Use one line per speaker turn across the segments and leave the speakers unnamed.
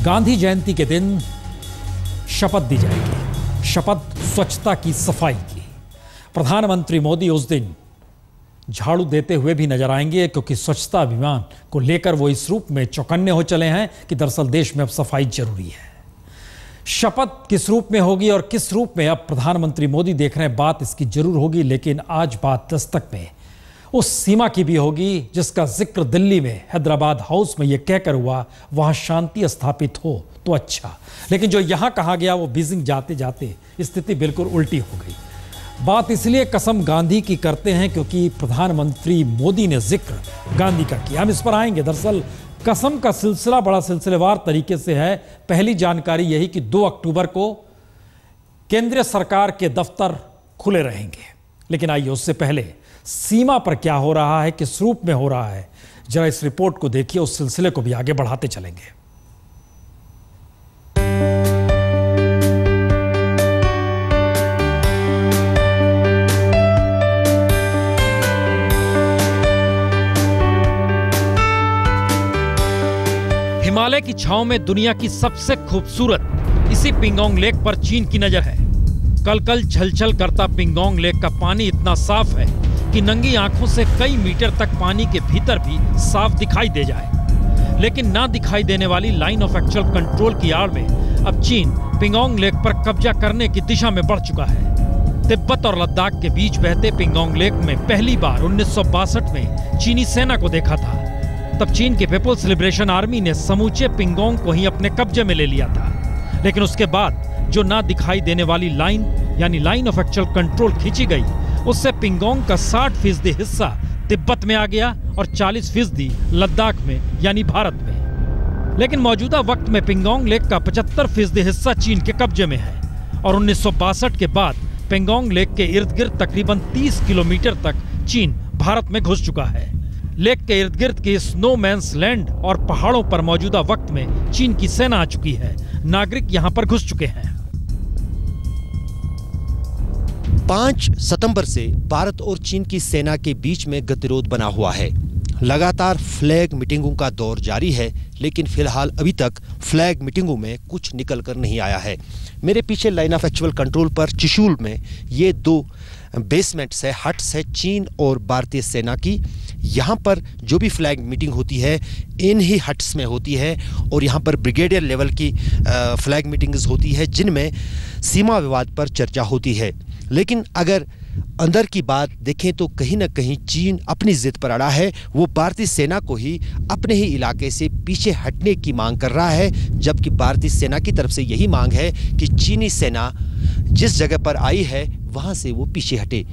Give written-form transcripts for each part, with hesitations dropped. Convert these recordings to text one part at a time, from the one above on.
गांधी जयंती के दिन शपथ दी जाएगी, शपथ स्वच्छता की, सफाई की। प्रधानमंत्री मोदी उस दिन झाड़ू देते हुए भी नजर आएंगे, क्योंकि स्वच्छता अभियान को लेकर वो इस रूप में चौकन्ने हो चले हैं कि दरअसल देश में अब सफाई जरूरी है। शपथ किस रूप में होगी और किस रूप में अब प्रधानमंत्री मोदी देख रहे हैं, बात इसकी जरूर होगी। लेकिन आज बात दस्तक में उस सीमा की भी होगी जिसका जिक्र दिल्ली में हैदराबाद हाउस में यह कहकर हुआ, वहां शांति स्थापित हो तो अच्छा। लेकिन जो यहां कहा गया वो बीजिंग जाते जाते स्थिति बिल्कुल उल्टी हो गई। बात इसलिए कसम गांधी की करते हैं क्योंकि प्रधानमंत्री मोदी ने जिक्र गांधी का किया। हम इस पर आएंगे। दरअसल कसम का सिलसिला बड़ा सिलसिलेवार तरीके से है। पहली जानकारी यही कि 2 अक्टूबर को केंद्रीय सरकार के दफ्तर खुले रहेंगे। लेकिन आइए उससे पहले सीमा पर क्या हो रहा है, किस रूप में हो रहा है, जरा इस रिपोर्ट को देखिए। उस सिलसिले को भी आगे बढ़ाते चलेंगे। हिमालय की छांव में दुनिया की सबसे खूबसूरत इसी पिंगोंग लेक पर चीन की नजर है। कल छलछल करता पिंगोंग लेक का पानी इतना साफ है कि नंगी आंखों से कई मीटर तक पानी के भीतर भी साफ दिखाई दे जाए। लेकिन ना दिखाई देने वाली लाइन ऑफ एक्चुअल कंट्रोल की आड़ में अब चीन पिंगोंग लेक पर कब्जा करने की दिशा में बढ़ चुका है। तिब्बत और लद्दाख के बीच बहते पिंगोंग लेक में पहली बार 1962 में चीनी सेना को देखा था। तब चीन के पीपुल्स लिबरेशन आर्मी ने समूचे पिंगोंग को ही अपने कब्जे में ले लिया था। लेकिन उसके बाद जो ना दिखाई देने वाली लाइन यानी लाइन ऑफ एक्चुअल कंट्रोल खींची गई, उससे पिंगोंग का 60% हिस्सा तिब्बत में आ गया और 40% लद्दाख में यानी भारत में। लेकिन मौजूदा वक्त में पिंगोंग लेक का 75% हिस्सा चीन के कब्जे में है और 1962 के बाद पिंगोंग लेक के इर्द गिर्द तकरीबन 30 किलोमीटर तक चीन भारत में घुस चुका है। लेक के इर्द गिर्द के स्नोमैन्स लैंड और पहाड़ों पर मौजूदा वक्त में चीन की सेना आ चुकी है। नागरिक यहां पर घुस चुके हैं।
5 सितंबर से भारत और चीन की सेना के बीच में गतिरोध बना हुआ है। लगातार फ्लैग मीटिंगों का दौर जारी है, लेकिन फिलहाल अभी तक फ्लैग मीटिंगों में कुछ निकल कर नहीं आया है। मेरे पीछे लाइन ऑफ एक्चुअल कंट्रोल पर चुशूल में ये 2 बेसमेंट्स है, हट्स है चीन और भारतीय सेना की। यहाँ पर जो भी फ्लैग मीटिंग होती है इन ही हट्स में होती है और यहाँ पर ब्रिगेडियर लेवल की फ्लैग मीटिंग्स होती है जिनमें सीमा विवाद पर चर्चा होती है। लेकिन अगर अंदर की बात देखें तो कहीं ना कहीं चीन अपनी जिद पर अड़ा है। वो भारतीय सेना को ही अपने ही इलाके से पीछे हटने की मांग कर रहा है, जबकि भारतीय सेना की तरफ से यही मांग है कि चीनी सेना जिस जगह पर आई है वहां से वो पीछे हटे।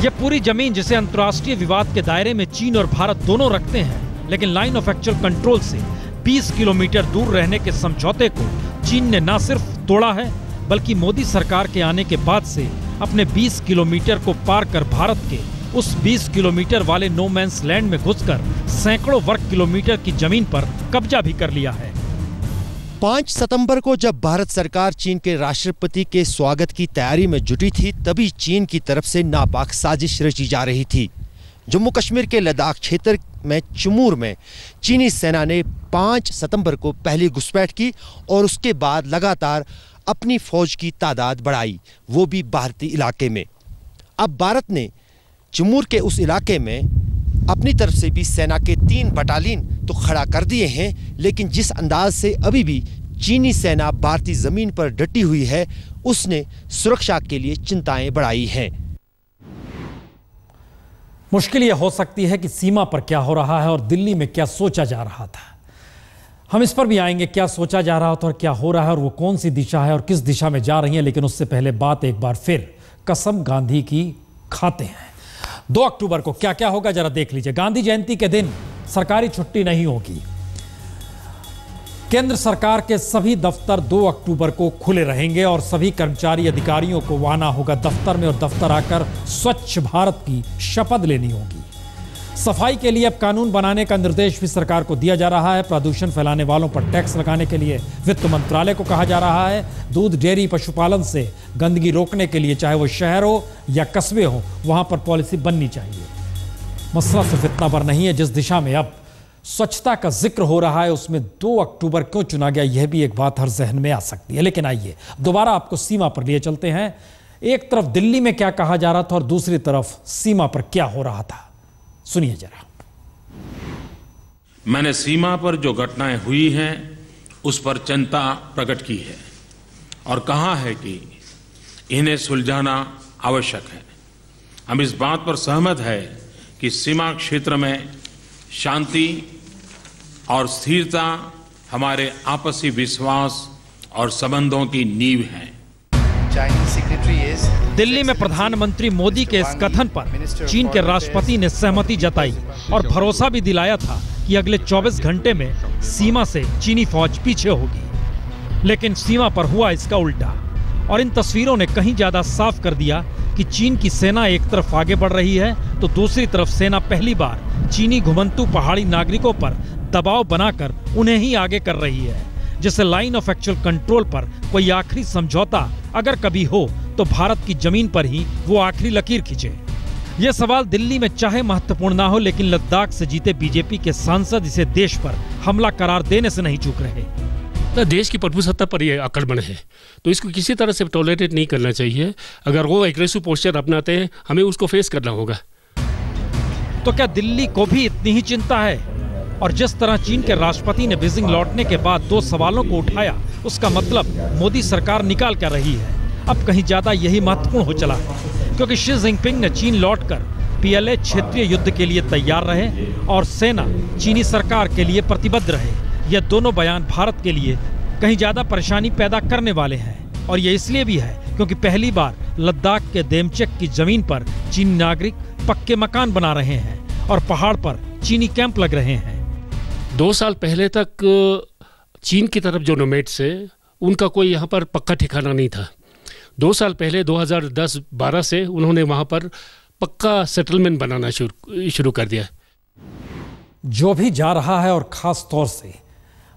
यह पूरी जमीन जिसे अंतर्राष्ट्रीय विवाद के दायरे में चीन और भारत दोनों रखते हैं, लेकिन लाइन ऑफ एक्चुअल कंट्रोल से 20 किलोमीटर दूर रहने के समझौते को चीन ने न सिर्फ तोड़ा है, बल्कि मोदी सरकार के आने के बाद से अपने 20 किलोमीटर को पार कर भारत के उस 20 किलोमीटर वाले नो मैंस लैंड में घुसकर सैकड़ों वर्ग किलोमीटर की जमीन पर कब्जा भी कर लिया है।
5 सितंबर को जब भारत सरकार चीन के राष्ट्रपति के स्वागत की तैयारी में जुटी थी, तभी चीन की तरफ से नापाक साजिश रची जा रही थी। जम्मू कश्मीर के लद्दाख क्षेत्र में चुमूर में चीनी सेना ने 5 सितंबर को पहली घुसपैठ की और उसके बाद लगातार अपनी फौज की तादाद बढ़ाई, वो भी भारतीय इलाके में। अब भारत ने चुमूर के उस इलाके में अपनी तरफ से भी सेना के 3 बटालियन तो खड़ा कर दिए हैं, लेकिन जिस अंदाज से अभी भी चीनी सेना भारतीय जमीन पर डटी हुई है, उसने सुरक्षा के लिए चिंताएं बढ़ाई हैं।
मुश्किल यह हो सकती है कि सीमा पर क्या हो रहा है और दिल्ली में क्या सोचा जा रहा था। हम इस पर भी आएंगे, क्या सोचा जा रहा था और क्या हो रहा है और वो कौन सी दिशा है और किस दिशा में जा रही है। लेकिन उससे पहले बात एक बार फिर कसम गांधी की खाते हैं। 2 अक्टूबर को क्या क्या होगा जरा देख लीजिए। गांधी जयंती के दिन सरकारी छुट्टी नहीं होगी। केंद्र सरकार के सभी दफ्तर 2 अक्टूबर को खुले रहेंगे और सभी कर्मचारी अधिकारियों को आना होगा दफ्तर में और दफ्तर आकर स्वच्छ भारत की शपथ लेनी होगी। सफाई के लिए अब कानून बनाने का निर्देश भी सरकार को दिया जा रहा है। प्रदूषण फैलाने वालों पर टैक्स लगाने के लिए वित्त मंत्रालय को कहा जा रहा है। दूध, डेयरी, पशुपालन से गंदगी रोकने के लिए चाहे वो शहर हो या कस्बे हो, वहां पर पॉलिसी बननी चाहिए। मसला सिर्फ इतना पर नहीं है, जिस दिशा में अब स्वच्छता का जिक्र हो रहा है, उसमें 2 अक्टूबर क्यों चुना गया, यह भी एक बात हर जहन में आ सकती है। लेकिन आइए दोबारा आपको सीमा पर लिए चलते हैं। एक तरफ दिल्ली में क्या कहा जा रहा था और दूसरी तरफ सीमा पर क्या हो रहा था, सुनिए जरा।
मैंने सीमा पर जो घटनाएं हुई हैं उस पर चिंता प्रकट की है और कहा है कि इन्हें सुलझाना आवश्यक है। हम इस बात पर सहमत है कि सीमा क्षेत्र में शांति और स्थिरता हमारे आपसी विश्वास और संबंधों की नींव है।
दिल्ली में प्रधानमंत्री मोदी के इस कथन पर चीन के राष्ट्रपति ने सहमति जताई और भरोसा भी दिलाया था कि अगले 24 घंटे में सीमा से चीनी फौज पीछे होगी। लेकिन सीमा पर हुआ इसका उल्टा और इन तस्वीरों ने कहीं ज्यादा साफ कर दिया कि चीन की सेना एक तरफ आगे बढ़ रही है तो दूसरी तरफ सेना पहली बार चीनी घुमंतू पहाड़ी नागरिकों पर दबाव बनाकर उन्हें ही आगे कर रही है। जैसे लाइन ऑफ एक्चुअल कंट्रोल पर कोई आखिरी समझौता अगर कभी हो तो भारत की जमीन पर ही वो आखिरी लकीर खींचे। यह सवाल दिल्ली में चाहे महत्वपूर्ण ना हो, लेकिन लद्दाख से जीते बीजेपी के सांसद इसे देश पर हमला करार देने से नहीं चूक रहे।
तो देश की प्रभुसत्ता पर यह आक्रमण है, तो इसको किसी तरह से टॉलरेट नहीं करना चाहिए। अगर वो एग्रेसिव पोस्चर अपनाते हैं, हमें उसको फेस करना होगा।
तो क्या दिल्ली को भी इतनी ही चिंता है? और जिस तरह चीन के राष्ट्रपति ने बीजिंग लौटने के बाद 2 सवालों को उठाया, उसका मतलब मोदी सरकार निकाल कर रही है। अब कहीं ज्यादा यही महत्वपूर्ण हो चला है, क्योंकि शी जिनपिंग ने चीन लौटकर PLA क्षेत्रीय युद्ध के लिए तैयार रहे और सेना चीनी सरकार के लिए प्रतिबद्ध रहे। यह दोनों बयान भारत के लिए कहीं ज्यादा परेशानी पैदा करने वाले हैं। और ये इसलिए भी है क्योंकि पहली बार लद्दाख के देमचेक की जमीन पर चीनी नागरिक पक्के मकान बना रहे हैं और पहाड़ पर चीनी कैंप लग रहे हैं।
2 साल पहले तक चीन की तरफ जो नोमैड्स है उनका कोई यहाँ पर पक्का ठिकाना नहीं था। 2 साल पहले 2010-12 से उन्होंने वहाँ पर पक्का सेटलमेंट बनाना शुरू कर दिया।
जो भी जा रहा है और ख़ास तौर से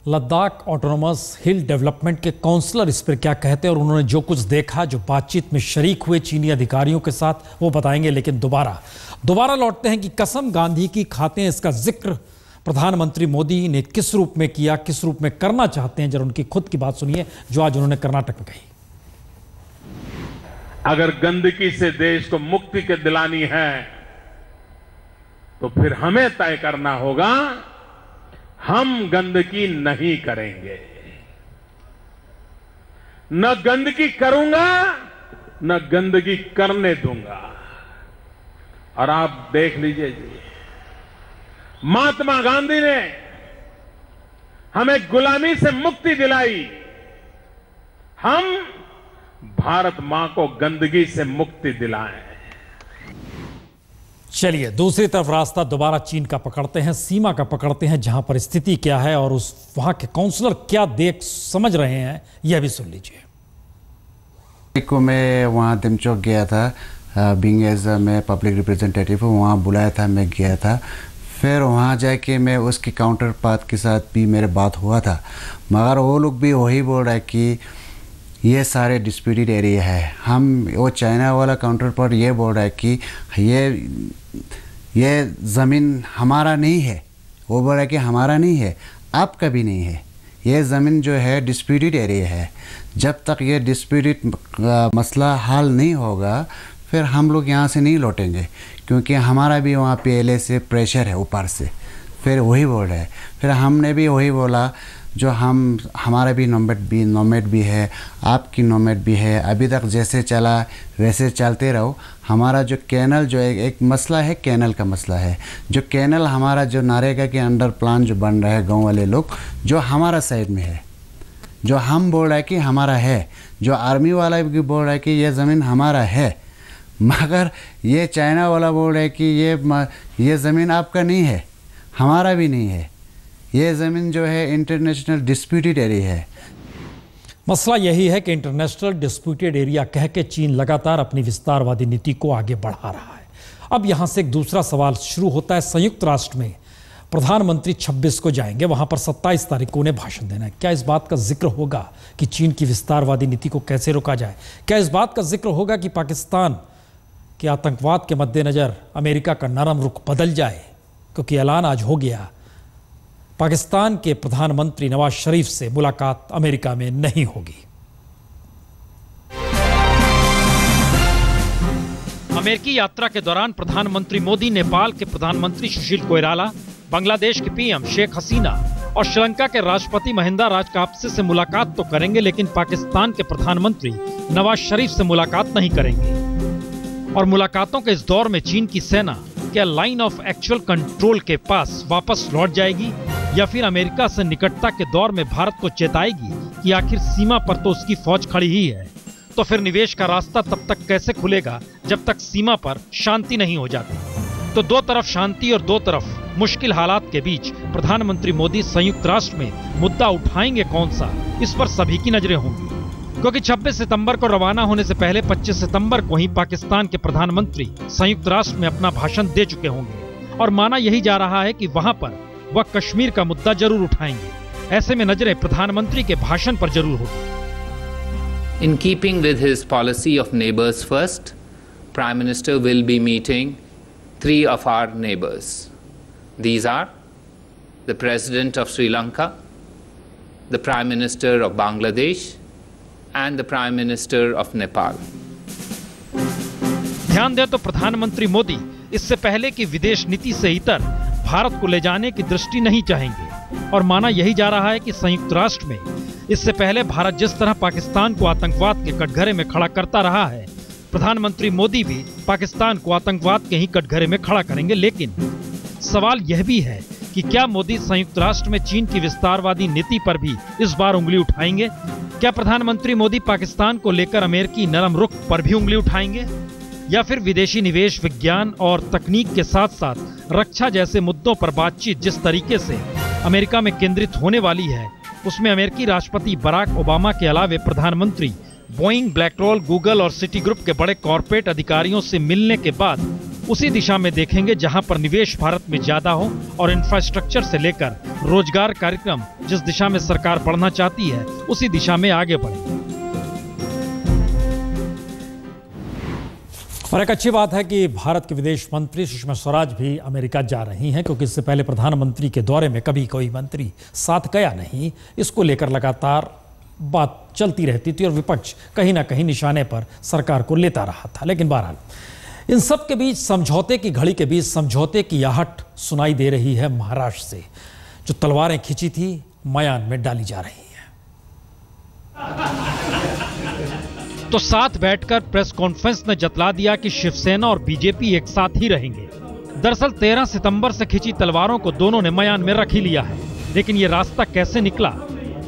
लद्दाख ऑटोनोमस हिल डेवलपमेंट के काउंसलर इस पर क्या कहते हैं और उन्होंने जो कुछ देखा, जो बातचीत में शरीक हुए चीनी अधिकारियों के साथ, वो बताएंगे। लेकिन दोबारा लौटते हैं कि कसम गांधी की खाते हैं, इसका जिक्र प्रधानमंत्री मोदी ने किस रूप में किया, किस रूप में करना चाहते हैं। जरा उनकी खुद की बात सुनिए जो आज उन्होंने कर्नाटक में कही।
अगर गंदगी से देश को मुक्ति के दिलानी है तो फिर हमें तय करना होगा, हम गंदगी नहीं करेंगे। न गंदगी करूंगा, न गंदगी करने दूंगा। और आप देख लीजिए जी, महात्मा गांधी ने हमें गुलामी से मुक्ति दिलाई, हम भारत मां को गंदगी से मुक्ति दिलाएं।
चलिए दूसरी तरफ रास्ता दोबारा चीन का पकड़ते हैं, सीमा का पकड़ते हैं, जहां पर स्थिति क्या है और उस वहां के काउंसलर क्या देख समझ रहे हैं, यह भी सुन लीजिए।
को मैं वहाँ दिमचौक गया था, बीइंग एज मैं पब्लिक रिप्रेजेंटेटिव हूँ, वहाँ बुलाया था, मैं गया था। फिर वहाँ जाके मैं उसके काउंटर पार्ट के साथ भी मेरे बात हुआ था, मगर वो लोग भी वही बोल रहा है कि ये सारे डिस्प्यूटेड एरिया है। वो चाइना वाला काउंटर पर ये बोल रहा है कि ये ज़मीन हमारा नहीं है। वो बोल रहा है कि हमारा नहीं है, आपका भी नहीं है, ये ज़मीन जो है डिस्प्यूटेड एरिया है। जब तक ये डिस्प्यूटेड मसला हल नहीं होगा फिर हम लोग यहाँ से नहीं लौटेंगे, क्योंकि हमारा भी वहाँ PLA से प्रेशर है ऊपर से। फिर वही बोल रहे हैं। फिर हमने भी वही बोला, जो हमारा भी नोमेट भी है, आपकी नोमेट भी है, अभी तक जैसे चला वैसे चलते रहो। हमारा जो कैनल जो एक मसला है, कैनल का मसला है। जो कैनल हमारा जो नरेगा के अंडर प्लान जो बन रहा है, गांव वाले लोग जो हमारा साइड में है, जो हम बोल रहे हैं कि हमारा है, जो आर्मी वाला भी बोल रहा है कि ये ज़मीन हमारा है, मगर ये चाइना वाला बोल रहा है कि ये ज़मीन आपका नहीं है, हमारा भी नहीं है, ये ज़मीन जो है इंटरनेशनल डिस्प्यूटेड एरिया है।
मसला यही है कि इंटरनेशनल डिस्प्यूटेड एरिया कह के चीन लगातार अपनी विस्तारवादी नीति को आगे बढ़ा रहा है। अब यहाँ से एक दूसरा सवाल शुरू होता है। संयुक्त राष्ट्र में प्रधानमंत्री 26 को जाएंगे, वहाँ पर 27 तारीख को उन्हें भाषण देना है। क्या इस बात का जिक्र होगा कि चीन की विस्तारवादी नीति को कैसे रोका जाए? क्या इस बात का जिक्र होगा कि पाकिस्तान के आतंकवाद के मद्देनज़र अमेरिका का नरम रुख बदल जाए? क्योंकि ऐलान आज हो गया पाकिस्तान के प्रधानमंत्री नवाज शरीफ से मुलाकात अमेरिका में नहीं होगी। अमेरिकी यात्रा के दौरान प्रधानमंत्री मोदी नेपाल के प्रधानमंत्री सुशील कोइराला, बांग्लादेश की पीएम शेख हसीना और श्रीलंका के राष्ट्रपति महिंदा राजपक्षे से मुलाकात तो करेंगे, लेकिन पाकिस्तान के प्रधानमंत्री नवाज शरीफ से मुलाकात नहीं करेंगे। और मुलाकातों के इस दौर में चीन की सेना क्या लाइन ऑफ एक्चुअल कंट्रोल के पास वापस लौट जाएगी या फिर अमेरिका से निकटता के दौर में भारत को चेताएगी कि आखिर सीमा पर तो उसकी फौज खड़ी ही है। तो फिर निवेश का रास्ता तब तक कैसे खुलेगा जब तक सीमा पर शांति नहीं हो जाती। तो दो तरफ शांति और दो तरफ मुश्किल हालात के बीच प्रधानमंत्री मोदी संयुक्त राष्ट्र में मुद्दा उठाएंगे कौन सा, इस पर सभी की नजरें होंगी, क्योंकि 26 सितंबर को रवाना होने से पहले 25 सितंबर को ही पाकिस्तान के प्रधानमंत्री संयुक्त राष्ट्र में अपना भाषण दे चुके होंगे और माना यही जा रहा है कि वहां पर वह कश्मीर का मुद्दा जरूर उठाएंगे। ऐसे में नजरें प्रधानमंत्री के भाषण पर जरूर होगी।
In keeping with his policy of neighbors first, Prime Minister will be meeting 3 of our neighbors. These are the President of Sri Lanka, the Prime Minister of Bangladesh, and the Prime Minister of Nepal.
ध्यान दें तो प्रधानमंत्री मोदी इससे पहले की विदेश नीति से इतर भारत को ले जाने की दृष्टि नहीं चाहेंगे और माना यही जा रहा है कि संयुक्त राष्ट्र में इससे पहले भारत जिस तरह पाकिस्तान को आतंकवाद के कटघरे में खड़ा करता रहा है, प्रधानमंत्री मोदी भी पाकिस्तान को आतंकवाद के ही कटघरे में खड़ा करेंगे। लेकिन सवाल यह भी है कि क्या मोदी संयुक्त राष्ट्र में चीन की विस्तारवादी नीति पर भी इस बार उंगली उठाएंगे? क्या प्रधानमंत्री मोदी पाकिस्तान को लेकर अमेरिकी नरम रुख पर भी उंगली उठाएंगे या फिर विदेशी निवेश, विज्ञान और तकनीक के साथ साथ रक्षा जैसे मुद्दों पर बातचीत जिस तरीके से अमेरिका में केंद्रित होने वाली है, उसमें अमेरिकी राष्ट्रपति बराक ओबामा के अलावे प्रधानमंत्री बोइंग, ब्लैकरोल, गूगल और सिटी ग्रुप के बड़े कॉर्पोरेट अधिकारियों से मिलने के बाद उसी दिशा में देखेंगे जहां पर निवेश भारत में ज्यादा हो और इंफ्रास्ट्रक्चर से लेकर रोजगार कार्यक्रम जिस दिशा में सरकार बढ़ना चाहती है उसी दिशा में आगे बढ़े। और एक अच्छी बात है कि भारत के विदेश मंत्री सुषमा स्वराज भी अमेरिका जा रही हैं, क्योंकि इससे पहले प्रधानमंत्री के दौरे में कभी कोई मंत्री साथ गया नहीं। इसको लेकर लगातार बात चलती रहती थी और विपक्ष कहीं ना कहीं निशाने पर सरकार को लेता रहा था। लेकिन बहरहाल इन सब के बीच समझौते की घड़ी के बीच समझौते की आहट सुनाई दे रही है महाराष्ट्र से। जो तलवारें खींची थी म्यान में डाली जा रही हैं। तो साथ बैठकर प्रेस कॉन्फ्रेंस ने जतला दिया कि शिवसेना और बीजेपी एक साथ ही रहेंगे। दरअसल 13 सितंबर से खींची तलवारों को दोनों ने म्यान में रख ही लिया है, लेकिन ये रास्ता कैसे निकला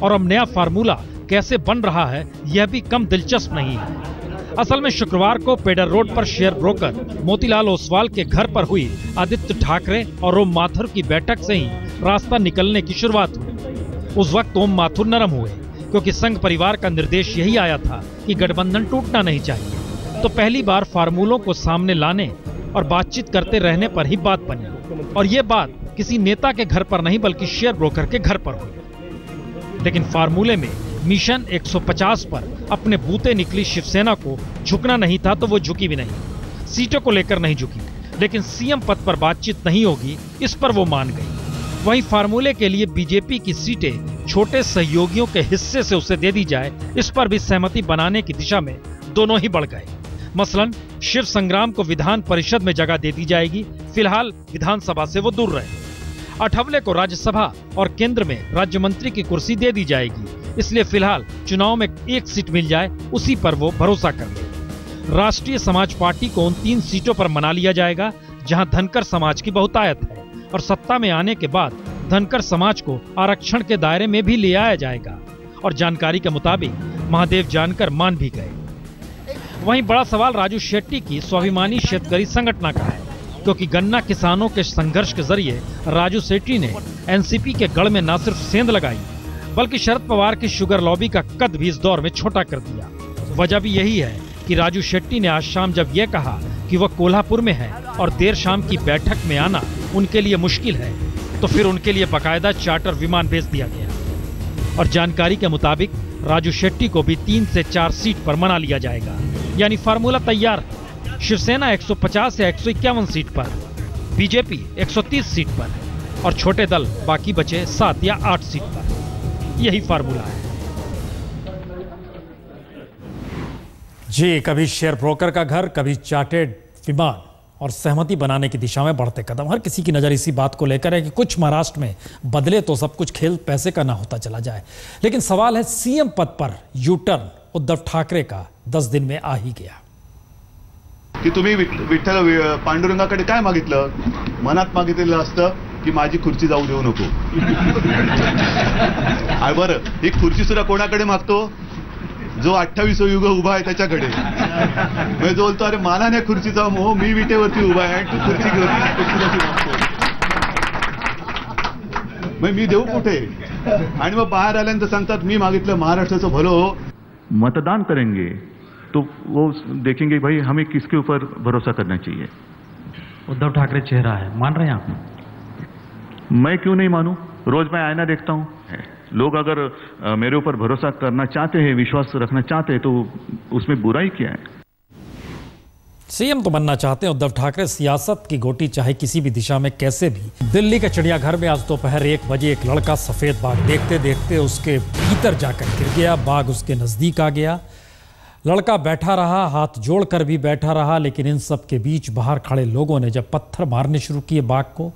और अब नया फार्मूला कैसे बन रहा है, यह भी कम दिलचस्प नहीं है। असल में शुक्रवार को पेडर रोड पर शेयर ब्रोकर मोतीलाल ओसवाल के घर पर हुई आदित्य ठाकरे और ओम माथुर की बैठक से ही रास्ता निकलने की शुरुआत हुई। उस वक्त ओम माथुर नरम हुए, क्योंकि संघ परिवार का निर्देश यही आया था कि गठबंधन टूटना नहीं चाहिए। तो पहली बार फार्मूलों को सामने लाने और बातचीत करते रहने पर ही बात बनी, और ये बात किसी नेता के घर पर नहीं बल्कि शेयर ब्रोकर के घर पर हुई। लेकिन फार्मूले में मिशन 150 पर अपने बूते निकली शिवसेना को झुकना नहीं था, तो वो झुकी भी नहीं। सीटों को लेकर नहीं झुकी, लेकिन सीएम पद पर बातचीत नहीं होगी इस पर वो मान गई। वहीं फार्मूले के लिए बीजेपी की सीटें छोटे सहयोगियों के हिस्से से उसे दे दी जाए, इस पर भी सहमति बनाने की दिशा में दोनों ही बढ़ गए। मसलन शिव संग्राम को विधान परिषद में जगह दे दी जाएगी, फिलहाल विधानसभा से वो दूर रहे। अठवले को राज्यसभा और केंद्र में राज्य मंत्री की कुर्सी दे दी जाएगी, इसलिए फिलहाल चुनाव में एक सीट मिल जाए उसी पर वो भरोसा कर ले। राष्ट्रीय समाज पार्टी को उन 3 सीटों पर मना लिया जाएगा जहां धनकर समाज की बहुतायत है, और सत्ता में आने के बाद धनकर समाज को आरक्षण के दायरे में भी ले आया जाएगा। और जानकारी के मुताबिक महादेव जानकर मान भी गए। वहीं बड़ा सवाल राजू शेट्टी की स्वाभिमानी शेतकरी संगठन का है, क्योंकि गन्ना किसानों के संघर्ष के जरिए राजू शेट्टी ने एनसीपी के गढ़ में न सिर्फ सेंध लगाई, बल्कि शरद पवार की शुगर लॉबी का कद भी इस दौर में छोटा कर दिया। वजह भी यही है कि राजू शेट्टी ने आज शाम जब यह कहा कि वह कोल्हापुर में है और देर शाम की बैठक में आना उनके लिए मुश्किल है, तो फिर उनके लिए बाकायदा चार्टर विमान भेज दिया गया। और जानकारी के मुताबिक राजू शेट्टी को भी 3 से 4 सीट पर मना लिया जाएगा, यानी फार्मूला तैयार है। शिवसेना 150 या 151 सीट पर, बीजेपी 130 सीट पर, और छोटे दल बाकी बचे 7 या 8 सीट पर। यही फार्मूला है। जी, कभी शेयर ब्रोकर का घर, कभी चार्टर्ड विमान, और सहमति बनाने की दिशा में बढ़ते कदम। हर किसी की नज़र इसी बात को लेकर है कि कुछ महाराष्ट्र में बदले तो सब कुछ खेल पैसे का ना होता चला जाए। लेकिन सवाल है, सीएम पद पर यू टर्न उद्धव ठाकरे का 10 दिन में आ ही गया।
की तुम्ही विठ्ठल पांडुरंगाकडे काय मागितलं? मनात मागितलेलं असतं की माझी खुर्ची जाऊ देऊ नको. बरं, ही खुर्ची सुद्धा कोणाकडे मागतो? जो 28 युग उभा आहे त्याच्याकडे. मी जो बोलतो, अरे मला नाही खुर्चीचा मोह, मी विटेवरती उभा आहे, तू खुर्ची घेऊन मी देऊ कुठे? आणि मग बाहेर आल्यानंतर सांगतात मी मागितलं महाराष्ट्राचं भलं हो.
मतदान करेंगे तो वो देखेंगे भाई हमें किसके ऊपर भरोसा करना चाहिए.
उद्धव ठाकरे चेहरा है, मान रहे हैं आप?
मैं क्यों नहीं मानूं? रोज मैं आईना देखता हूं. लोग अगर मेरे ऊपर भरोसा करना चाहते हैं, विश्वास रखना चाहते हैं, तो उसमें बुराई क्या है?
सीएम तो बनना चाहते हैं उद्धव ठाकरे, सियासत की गोटी चाहे किसी भी दिशा में कैसे भी। दिल्ली के चिड़ियाघर में आज दोपहर 1 बजे एक लड़का सफेद बाघ देखते देखते उसके भीतर जाकर गिर गया। बाघ उसके नजदीक आ गया। लड़का बैठा रहा, हाथ जोड़कर भी बैठा रहा, लेकिन इन सब के बीच बाहर खड़े लोगों ने जब पत्थर मारने शुरू किए बाघ को,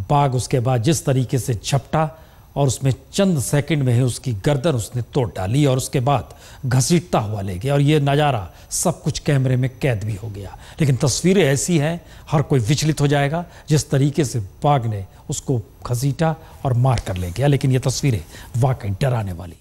बाघ उसके बाद जिस तरीके से झपटा और उसमें चंद सेकंड में ही उसकी गर्दन उसने तोड़ डाली और उसके बाद घसीटता हुआ ले गया। और ये नज़ारा सब कुछ कैमरे में कैद भी हो गया। लेकिन तस्वीरें ऐसी हैं, हर कोई विचलित हो जाएगा जिस तरीके से बाघ ने उसको घसीटा और मार कर ले गया। लेकिन ये तस्वीरें वाकई डराने वाली।